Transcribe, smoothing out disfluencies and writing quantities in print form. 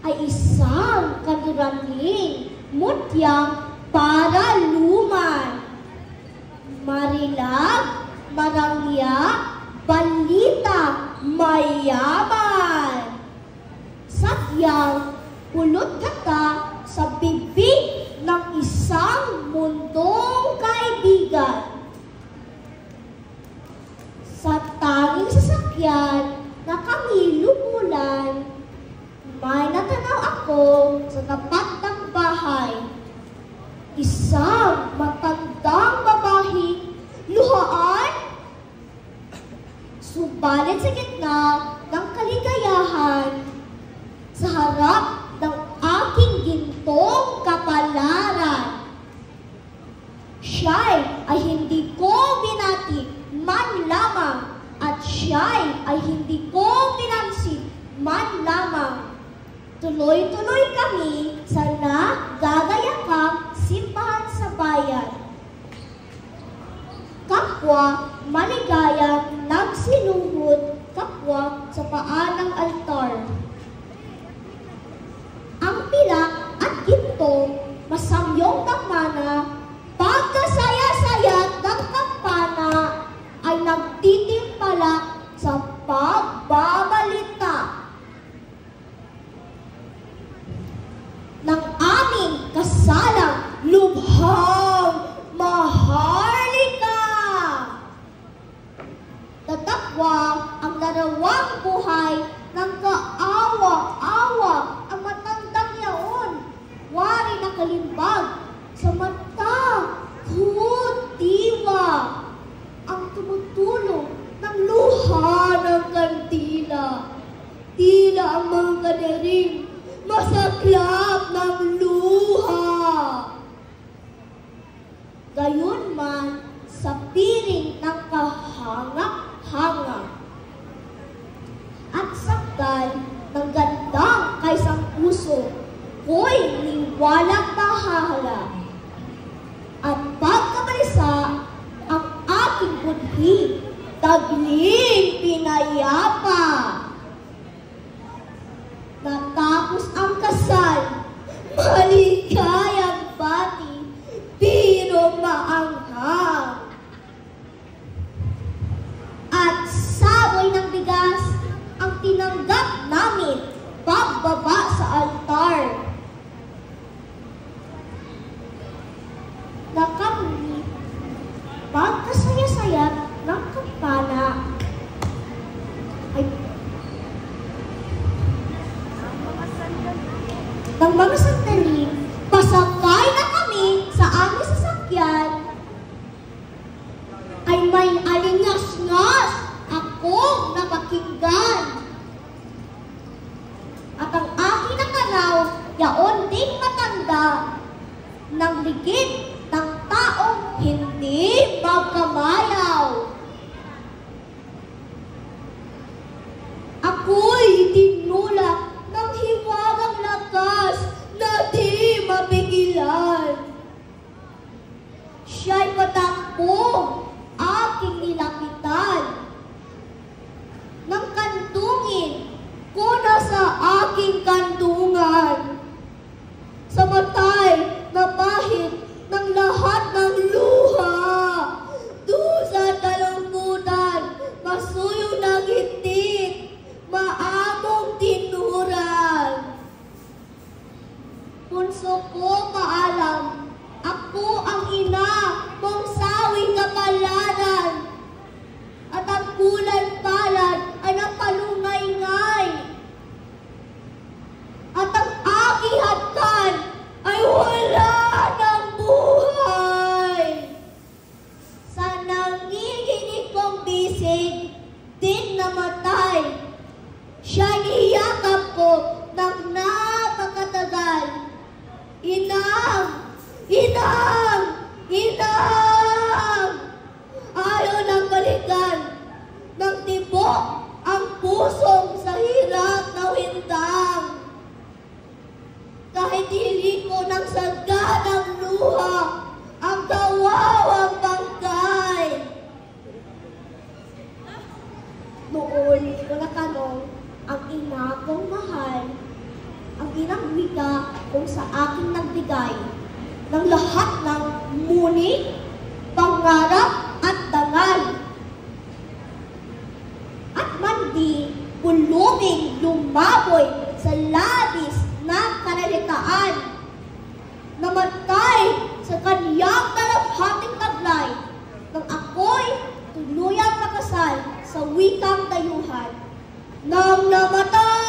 ay isang kanduranling mutyang paraluman. Marilag, marangya, balita, mayaman. Sadyang pulot kata sa bibig ng isang mundong kaibigan. Sa tanging sasakyan na kami lumulan, may natanaw ako sa tapat ng bahay. Isang matandang babahing luhaan. Subalit sa gitna ng kaligayahan, sa harap ng aking gintong kapalaran, siya'y ay hindi ko binati man lamang at siya'y ay hindi ko pinansin man lamang. Tuloy-tuloy kami sa nagagayakang simbahan sa bayan. Kapwa maligayang nagsinuhod kapwa sa paa ng altar. Ang pilak at gintong masamyong dakmana, pagkasaya-saya ng kampana ay nagtitimpala sa pagbabalita ng aming kasalang lubhang maharlika. Tatakwa ang larawang buhay ng kaawa-awa ang matandang yaon. Wari na kalimbag sa mata, diwa ang tumutulong ng luha ng kandila. Tila ang mga kaniring masaklap ng luha. Gayon man sa piring ng kahanga-hanga at sakdal ng gandang kaisang puso, ko'y liwalag mahahala. At pagkabalisa, ang aking budhi, tagling pinayapa. Natapos ang kasal, maligayang bati, pero maanghang. At saboy ng bigas ang tinanggap namin pagbaba sa altar. Na kami pagkasaya-saya ng kampana ay ng mga sandali, pasakay na kami sa aming sasakyan, ay may alingas-ngas akong napakinggan. At ang aking nakaraw, yaon ding matanda, ng ligid ng taong hindi magkamayaw. Ako'y tinulak ng hiwagang lakas na di mapigilan. Siya'y patakbo, aking nilapitan. Nang kandungin ko na sa aking kandungan, sa matay na bahid ng lahat ng luha, dusa at kalungkutan, masuyong nagitit, maamong tinuran. Punso ko paalam, ako ang ina mong sawing kapalaran, at ang kulay palad ay napalungay-ngay, at ang aking hatkan ay wala ng buhay. Sa nanginginig kong bisig, din namatay. Siya niyakap ko ng napakatagal. Inang! Inang! Inang! Ayaw ng balikan ng tibok ang pusong sa hirap na windang. Kahit hili ko ng sagdanang luha ang kawawang bangkay. Noon ko natanong ang ina kong mahal, ang inang wika kung sa aking nagbigay ng lahat ng muni, pangarap at dangal. At mandi pulubing lumaboy sa labis na kanalitaan. Namatay sa kaniyang dalawhating taglay nang ako'y tuluyang nakasal sa wikang dayuhan. Nang namatay